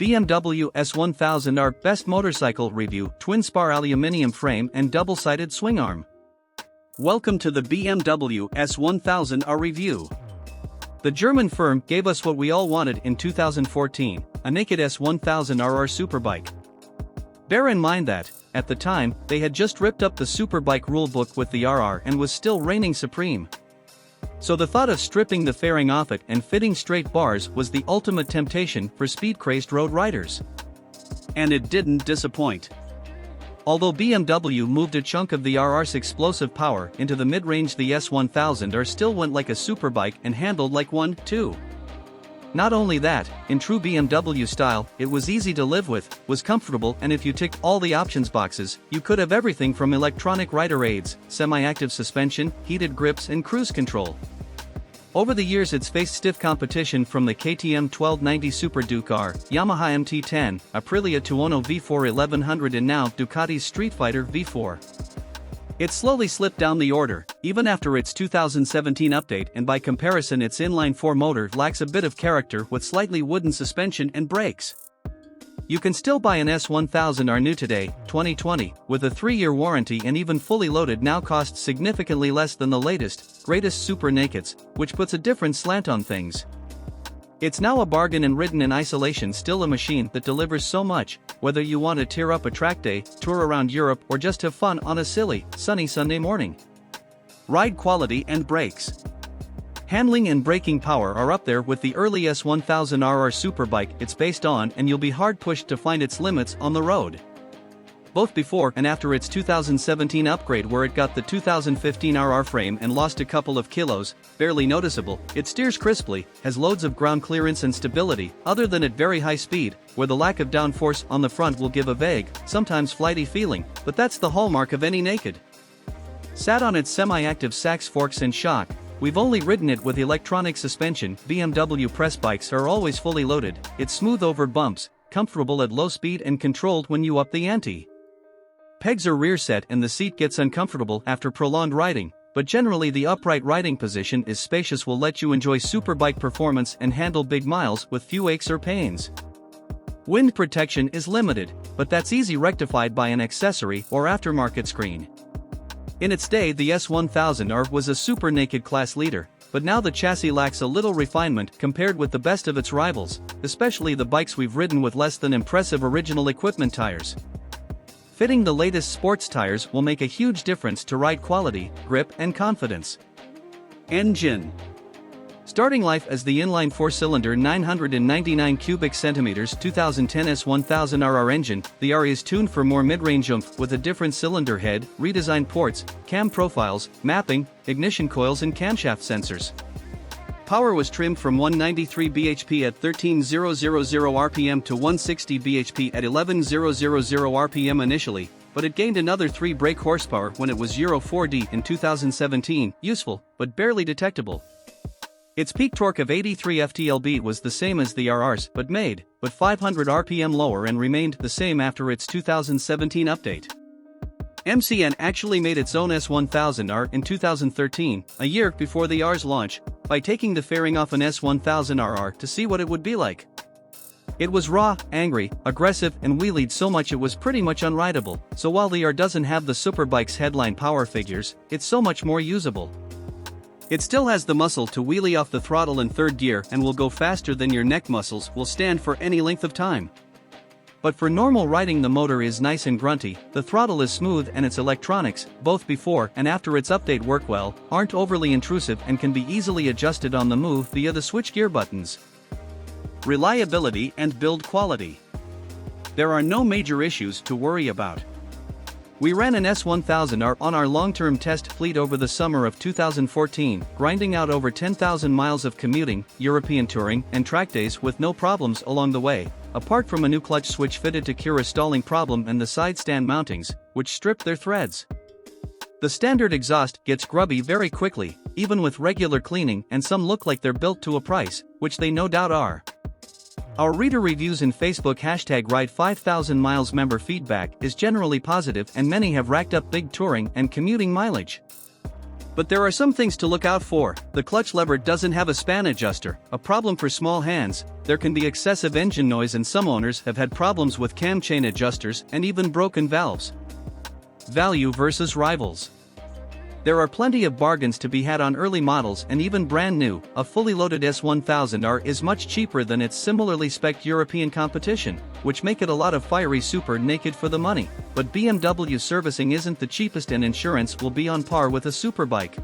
BMW S1000R Best Motorcycle Review, Twin-spar aluminium frame and double-sided swingarm. Welcome to the BMW S1000R review. The German firm gave us what we all wanted in 2014, a naked S1000RR superbike. Bear in mind that, at the time, they had just ripped up the superbike rulebook with the RR and was still reigning supreme. So the thought of stripping the fairing off it and fitting straight bars was the ultimate temptation for speed-crazed road riders. And it didn't disappoint. Although BMW moved a chunk of the RR's explosive power into the mid-range, the S1000R still went like a superbike and handled like one, too. Not only that, in true BMW style, it was easy to live with, was comfortable, and if you ticked all the options boxes, you could have everything from electronic rider aids, semi-active suspension, heated grips and cruise control. Over the years it's faced stiff competition from the KTM 1290 Super Duke R, Yamaha MT-10, Aprilia Tuono V4 1100 and now Ducati's Street Fighter V4. It slowly slipped down the order, even after its 2017 update, and by comparison its inline-four motor lacks a bit of character with slightly wooden suspension and brakes. You can still buy an S1000R new today, 2020, with a 3-year warranty and even fully loaded now costs significantly less than the latest, greatest super nakeds, which puts a different slant on things. It's now a bargain and ridden in isolation still a machine that delivers so much, whether you want to tear up a track day, tour around Europe or just have fun on a silly, sunny Sunday morning. Ride quality and brakes. Handling and braking power are up there with the early S1000RR superbike it's based on, and you'll be hard-pushed to find its limits on the road. Both before and after its 2017 upgrade where it got the 2015 RR frame and lost a couple of kilos, barely noticeable, it steers crisply, has loads of ground clearance and stability, other than at very high speed, where the lack of downforce on the front will give a vague, sometimes flighty feeling, but that's the hallmark of any naked. Sat on its semi-active Sachs forks and shock, we've only ridden it with electronic suspension. BMW press bikes are always fully loaded, it's smooth over bumps, comfortable at low speed and controlled when you up the ante. Pegs are rear set and the seat gets uncomfortable after prolonged riding, but generally the upright riding position is spacious, will let you enjoy superbike performance and handle big miles with few aches or pains. Wind protection is limited, but that's easy rectified by an accessory or aftermarket screen. In its day the S1000R was a super naked class leader, but now the chassis lacks a little refinement compared with the best of its rivals, especially the bikes we've ridden with less than impressive original equipment tires. Fitting the latest sports tires will make a huge difference to ride quality, grip and confidence. Engine. Starting life as the inline 4-cylinder 999 cubic centimeters 2010 S1000RR engine, the R is tuned for more mid-range oomph with a different cylinder head, redesigned ports, cam profiles, mapping, ignition coils and camshaft sensors. Power was trimmed from 193 bhp at 13,000 rpm to 160 bhp at 11,000 rpm initially, but it gained another 3 brake horsepower when it was Euro 4D in 2017, useful, but barely detectable. Its peak torque of 83 ft-lb was the same as the RR's, but 500 rpm lower and remained the same after its 2017 update. MCN actually made its own S1000R in 2013, a year before the R's launch, by taking the fairing off an S1000RR to see what it would be like. It was raw, angry, aggressive and wheelied so much it was pretty much unrideable, so while the R doesn't have the superbike's headline power figures, it's so much more usable. It still has the muscle to wheelie off the throttle in third gear and will go faster than your neck muscles will stand for any length of time. But for normal riding the motor is nice and grunty, the throttle is smooth and its electronics, both before and after its update work well, aren't overly intrusive and can be easily adjusted on the move via the switchgear buttons. Reliability and build quality. There are no major issues to worry about. We ran an S1000R on our long-term test fleet over the summer of 2014, grinding out over 10,000 miles of commuting, European touring, and track days with no problems along the way, apart from a new clutch switch fitted to cure a stalling problem and the side stand mountings, which stripped their threads. The standard exhaust gets grubby very quickly, even with regular cleaning, and some look like they're built to a price, which they no doubt are. Our reader reviews in Facebook #Ride5000miles member feedback is generally positive and many have racked up big touring and commuting mileage. But there are some things to look out for. The clutch lever doesn't have a span adjuster, a problem for small hands. There can be excessive engine noise and some owners have had problems with cam chain adjusters and even broken valves. Value versus rivals. There are plenty of bargains to be had on early models and even brand new. A fully loaded S1000R is much cheaper than its similarly spec'd European competition, which make it a lot of fiery super naked for the money. But BMW servicing isn't the cheapest and insurance will be on par with a superbike.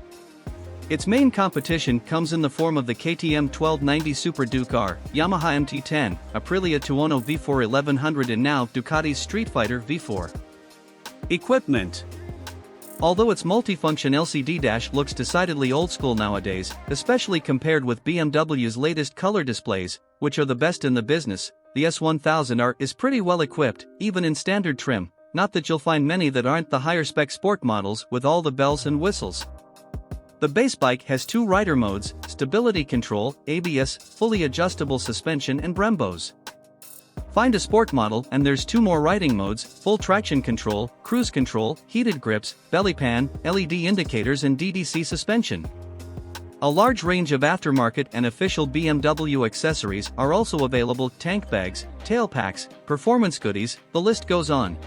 Its main competition comes in the form of the KTM 1290 Super Duke R, Yamaha MT10, Aprilia Tuono V4 1100 and now Ducati's Street Fighter V4. Equipment. Although its multifunction LCD dash looks decidedly old school nowadays, especially compared with BMW's latest color displays, which are the best in the business, the S1000R is pretty well equipped, even in standard trim, not that you'll find many that aren't the higher spec sport models with all the bells and whistles. The base bike has 2 rider modes, stability control, ABS, fully adjustable suspension and Brembos. Find a sport model and there's 2 more riding modes, full traction control, cruise control, heated grips, belly pan, LED indicators and DDC suspension. A large range of aftermarket and official BMW accessories are also available: tank bags, tail packs, performance goodies, the list goes on.